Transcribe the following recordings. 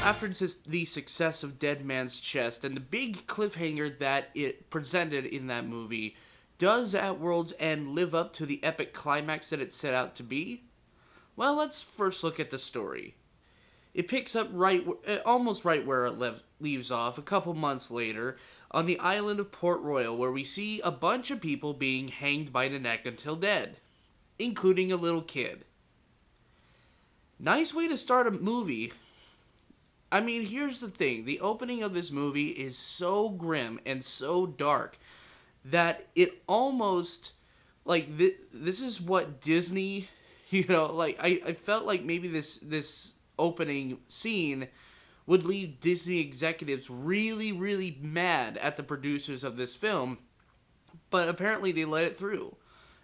after the success of Dead Man's Chest and the big cliffhanger that it presented in that movie, does At World's End live up to the epic climax that it set out to be? Well, let's first look at the story. It picks up almost right where it leaves off a couple months later on the island of Port Royal, where we see a bunch of people being hanged by the neck until dead, including a little kid. Nice way to start a movie. I mean, here's the thing. The opening of this movie is so grim and so dark that it almost, like, this is what Disney, I felt like maybe this opening scene would leave Disney executives really, really mad at the producers of this film, but apparently they let it through.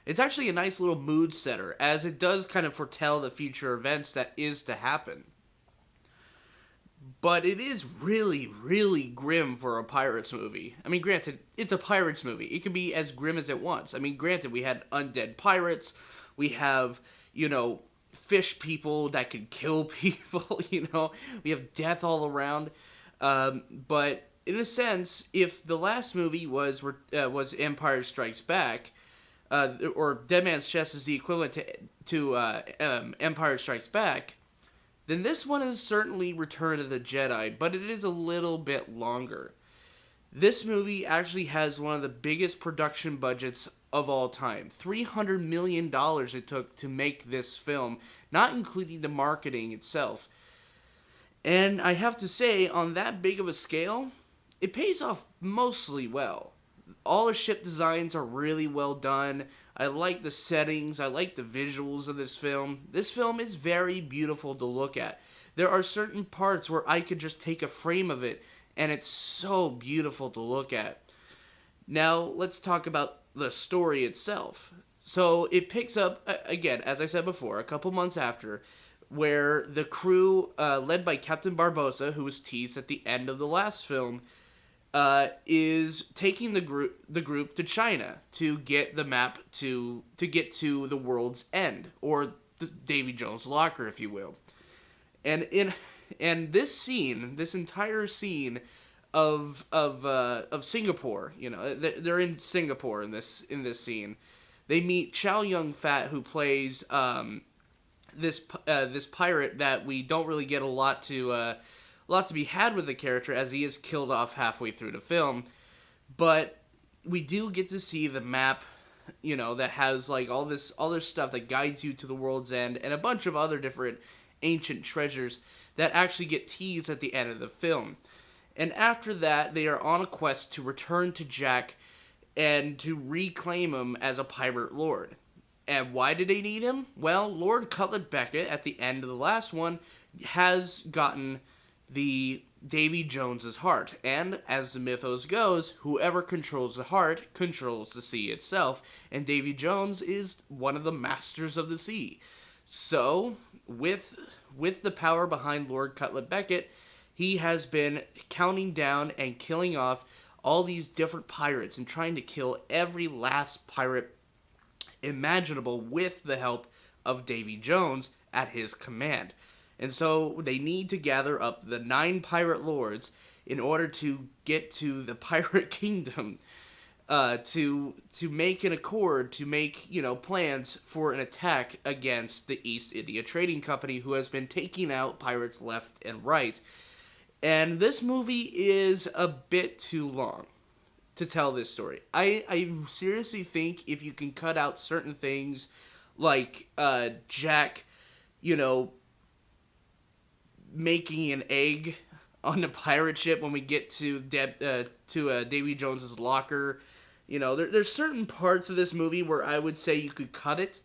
It's actually a nice little mood setter, as it does kind of foretell the future events that is to happen. But it is really, really grim for a Pirates movie. I mean, granted, it's a Pirates movie. It can be as grim as it wants. I mean, granted, we had undead pirates. We have, fish people that can kill people, We have death all around. But in a sense, if the last movie was Empire Strikes Back, or Dead Man's Chest is the equivalent to Empire Strikes Back, then this one is certainly Return of the Jedi, but it is a little bit longer. This movie actually has one of the biggest production budgets of all time. $300 million it took to make this film, not including the marketing itself. And I have to say, on that big of a scale, it pays off mostly well. All the ship designs are really well done. I like the settings. I like the visuals of this film. This film is very beautiful to look at. There are certain parts where I could just take a frame of it, and it's so beautiful to look at. Now, let's talk about the story itself. So, it picks up, again, as I said before, a couple months after, where the crew, led by Captain Barbossa, who was teased at the end of the last film, is taking the group to China to get the map to get to the world's end, or the Davy Jones' locker, if you will. And this entire scene of Singapore, they're in Singapore in this scene. They meet Chow Yun-fat, who plays this pirate that we don't really get a lot to be had with the character, as he is killed off halfway through the film. But we do get to see the map, that has like all this stuff that guides you to the world's end, and a bunch of other different ancient treasures that actually get teased at the end of the film. And after that, they are on a quest to return to Jack and to reclaim him as a pirate lord. And why did they need him? Well, Lord Cutlet Beckett, at the end of the last one, has gotten the Davy Jones's heart. And as the mythos goes, whoever controls the heart controls the sea itself. And Davy Jones is one of the masters of the sea. So, with the power behind Lord Cutlet Beckett, he has been counting down and killing off all these different pirates and trying to kill every last pirate imaginable with the help of Davy Jones at his command. And so they need to gather up the 9 pirate lords in order to get to the pirate kingdom, to make an accord, to make, plans for an attack against the East India Trading Company, who has been taking out pirates left and right. And this movie is a bit too long to tell this story. I seriously think if you can cut out certain things, like Jack, making an egg on the pirate ship when we get to Davy Jones's locker. There's certain parts of this movie where I would say you could cut it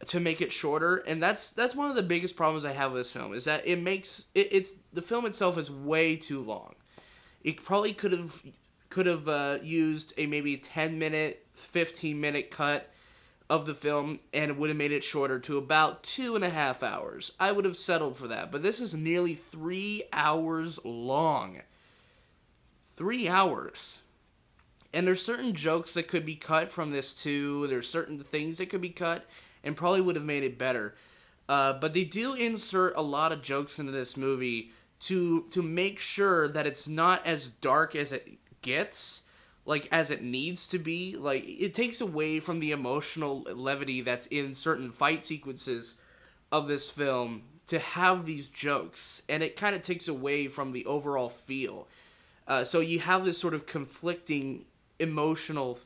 to make it shorter, and that's one of the biggest problems I have with this film, is that it's the film itself is way too long. It probably could have used a maybe 10-minute, 15-minute cut of the film, and it would have made it shorter to about 2.5 hours. I would have settled for that, but this is nearly 3 hours long. 3 hours. And there's certain jokes that could be cut from this too. There's certain things that could be cut and probably would have made it better. But they do insert a lot of jokes into this movie to make sure that it's not as dark as it gets, like as it needs to be. Like it takes away from the emotional levity that's in certain fight sequences of this film to have these jokes, and it kind of takes away from the overall feel. So you have this sort of conflicting emotional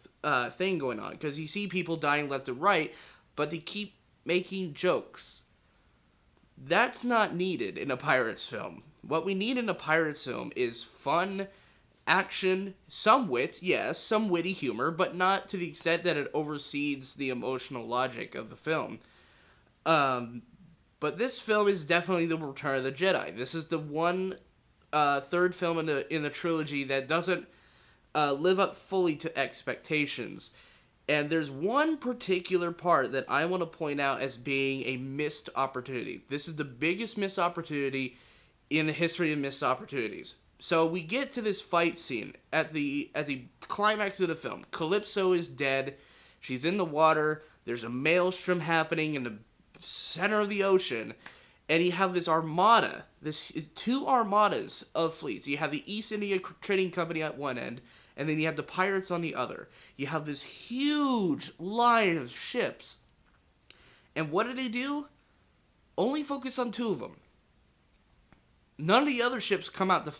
thing going on, because you see people dying left and right, but they keep making jokes. That's not needed in a Pirates film. What we need in a Pirates film is fun, action, some wit, yes, some witty humor, but not to the extent that it oversees the emotional logic of the film. But this film is definitely the Return of the Jedi. This is the one third film in the trilogy that doesn't live up fully to expectations. And there's one particular part that I want to point out as being a missed opportunity. This is the biggest missed opportunity in the history of missed opportunities. So we get to this fight scene at the climax of the film. Calypso is dead. She's in the water. There's a maelstrom happening in the center of the ocean. And you have this armada. This is two armadas of fleets. You have the East India Trading Company at one end, and then you have the pirates on the other. You have this huge line of ships. And what do? Only focus on two of them. None of the other ships come out to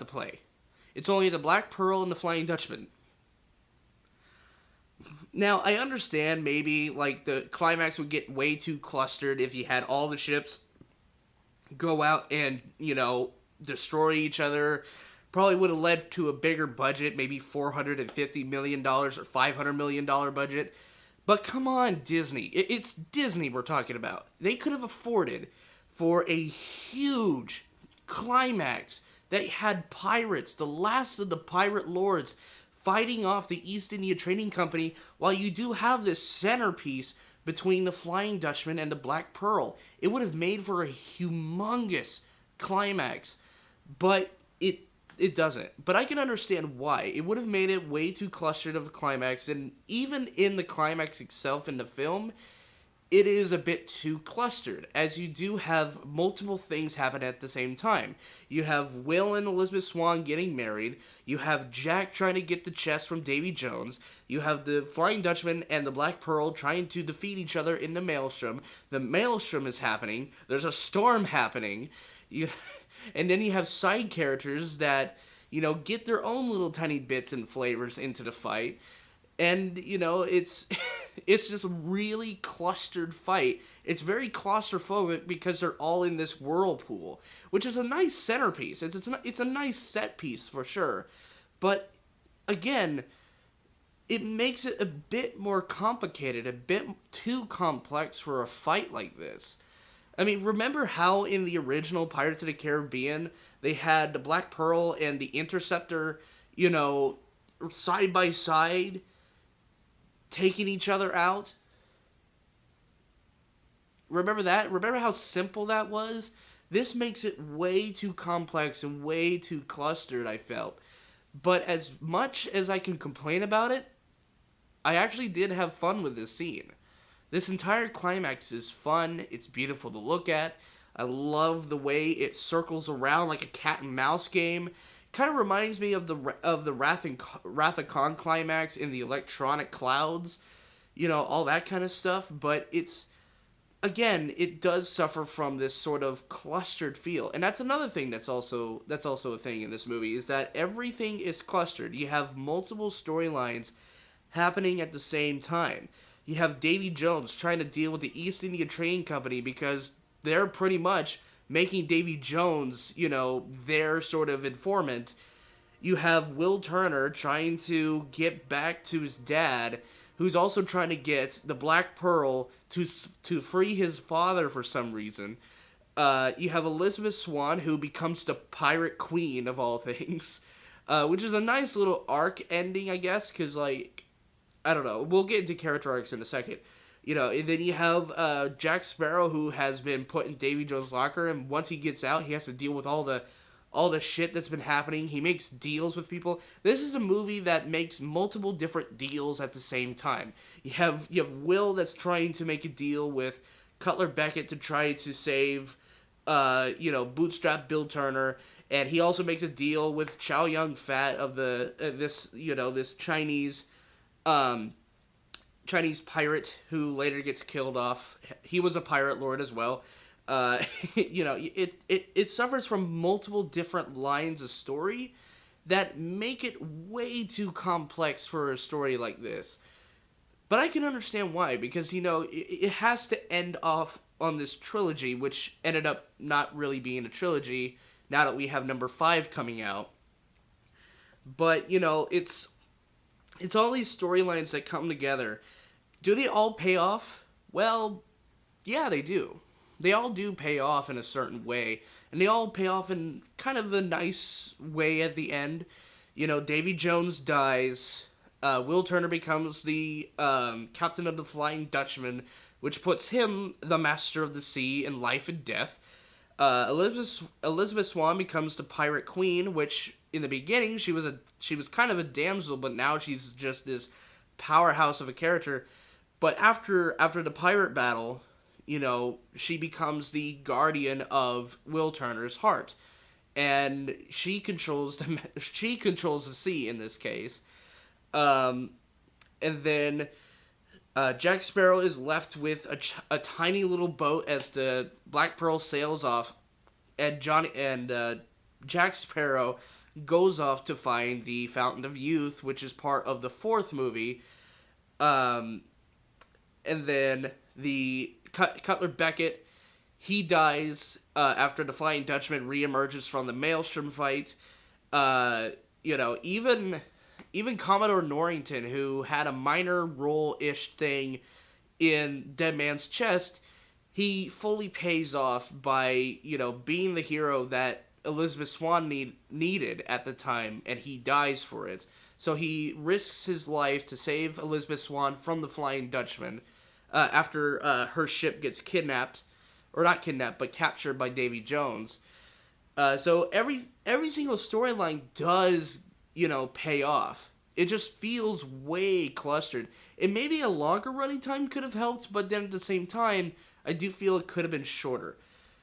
play. It's only the Black Pearl and the Flying Dutchman. Now, I understand maybe like the climax would get way too clustered if you had all the ships go out and, destroy each other. Probably would have led to a bigger budget, maybe $450 million or $500 million budget. But come on, Disney. It's Disney we're talking about. They could have afforded for a huge climax that had pirates, the last of the pirate lords, fighting off the East India Trading Company, while you do have this centerpiece between the Flying Dutchman and the Black Pearl. It would have made for a humongous climax, but it doesn't. But I can understand why. It would have made it way too clustered of a climax, and even in the climax itself in the film, it is a bit too clustered, as you do have multiple things happen at the same time. You have Will and Elizabeth Swann getting married, you have Jack trying to get the chest from Davy Jones, you have the Flying Dutchman and the Black Pearl trying to defeat each other in the Maelstrom. The Maelstrom is happening, there's a storm happening, and then you have side characters that, get their own little tiny bits and flavors into the fight. And, it's it's just a really clustered fight. It's very claustrophobic because they're all in this whirlpool, which is a nice centerpiece. It's a nice set piece for sure. But, again, it makes it a bit more complicated, a bit too complex for a fight like this. I mean, remember how in the original Pirates of the Caribbean, they had the Black Pearl and the Interceptor, side by side, taking each other out? Remember that? Remember how simple that was? This makes it way too complex and way too clustered, I felt. But as much as I can complain about it, I actually did have fun with this scene. This entire climax is fun. It's beautiful to look at. I love the way it circles around like a cat and mouse game. Kind of reminds me of the Wrath of Khan climax in the electronic clouds, all that kind of stuff. But it does suffer from this sort of clustered feel, and that's another thing that's also a thing in this movie, is that everything is clustered. You have multiple storylines happening at the same time. You have Davy Jones trying to deal with the East India Trading Company because they're pretty much making Davy Jones, their sort of informant. You have Will Turner trying to get back to his dad, who's also trying to get the Black Pearl to free his father for some reason. You have Elizabeth Swann, who becomes the pirate queen of all things, which is a nice little arc ending, I guess, because, I don't know. We'll get into character arcs in a second. And then you have Jack Sparrow, who has been put in Davy Jones' locker, and once he gets out, he has to deal with all the shit that's been happening. He makes deals with people. This is a movie that makes multiple different deals at the same time. You have Will that's trying to make a deal with Cutler Beckett to try to save bootstrap Bill Turner, and he also makes a deal with Chow Yun Fat of the this um, Chinese pirate who later gets killed off. He was a pirate lord as well. It suffers from multiple different lines of story that make it way too complex for a story like this. But I can understand why, because, it has to end off on this trilogy, which ended up not really being a trilogy now that we have number 5 coming out. But, it's all these storylines that come together. Do they all pay off? Well, yeah, they do. They all do pay off in a certain way, and they all pay off in kind of a nice way at the end. Davy Jones dies. Will Turner becomes the captain of the Flying Dutchman, which puts him the master of the sea in life and death. Elizabeth Swann becomes the pirate queen, which in the beginning she was kind of a damsel, but now she's just this powerhouse of a character. But after the pirate battle, she becomes the guardian of Will Turner's heart, and she controls the sea in this case. And then Jack Sparrow is left with a tiny little boat as the Black Pearl sails off, and Jack Sparrow goes off to find the Fountain of Youth, which is part of the 4th movie. And then the Cutler Beckett, he dies after the Flying Dutchman reemerges from the Maelstrom fight. Even Commodore Norrington, who had a minor role-ish thing in Dead Man's Chest, he fully pays off by, being the hero that Elizabeth Swann needed at the time, and he dies for it. So he risks his life to save Elizabeth Swann from the Flying Dutchman after her ship gets kidnapped, or not kidnapped, but captured by Davy Jones. So every single storyline does, pay off. It just feels way clustered. And maybe a longer running time could have helped, but then at the same time, I do feel it could have been shorter.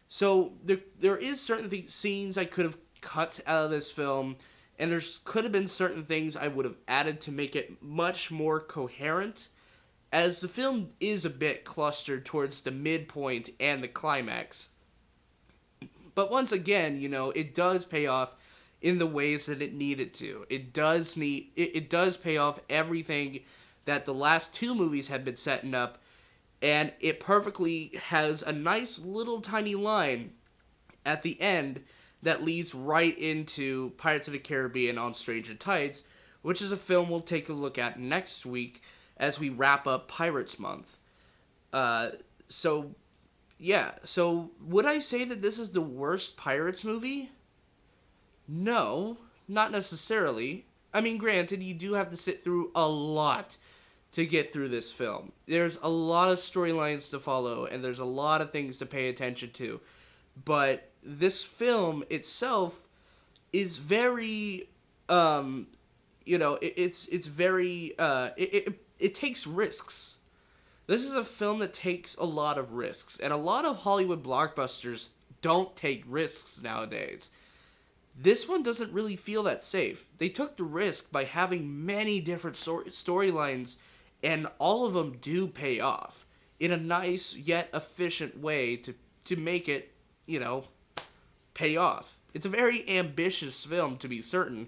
So there is certain scenes I could have cut out of this film, and there could have been certain things I would have added to make it much more coherent, as the film is a bit clustered towards the midpoint and the climax. But once again, it does pay off in the ways that it needed to. It does pay off everything that the last 2 movies had been setting up, and it perfectly has a nice little tiny line at the end that leads right into Pirates of the Caribbean on Stranger Tides, which is a film we'll take a look at next week as we wrap up Pirates Month. So would I say that this is the worst Pirates movie? No, not necessarily. I mean, granted, you do have to sit through a lot to get through this film. There's a lot of storylines to follow, and there's a lot of things to pay attention to. But this film itself is very, it's very, it takes risks. This is a film that takes a lot of risks, and a lot of Hollywood blockbusters don't take risks nowadays. This one doesn't really feel that safe. They took the risk by having many different storylines, and all of them do pay off in a nice yet efficient way to make it, pay off. It's a very ambitious film, to be certain,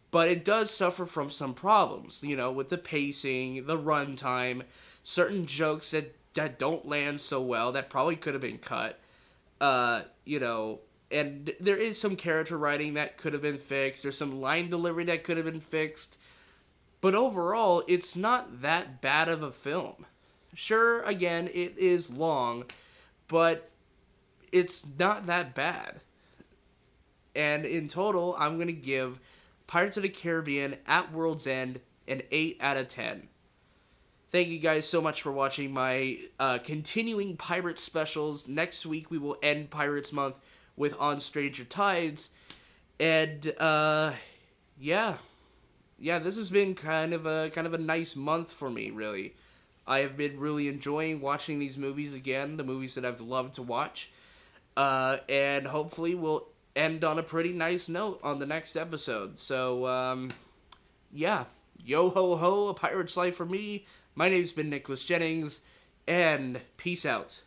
but it does suffer from some problems, with the pacing, the runtime, certain jokes that don't land so well that probably could have been cut, and there is some character writing that could have been fixed. There's some line delivery that could have been fixed. But overall, it's not that bad of a film. Sure, again, it is long, but it's not that bad. And in total, I'm going to give Pirates of the Caribbean at World's End an 8 out of 10. Thank you guys so much for watching my continuing Pirates specials. Next week, we will end Pirates Month with On Stranger Tides. And, yeah, this has been kind of a nice month for me, really. I have been really enjoying watching these movies again, the movies that I've loved to watch. And hopefully we'll end on a pretty nice note on the next episode. So, yeah. Yo ho ho, a pirate's life for me. My name's been Nicholas Jennings, and peace out.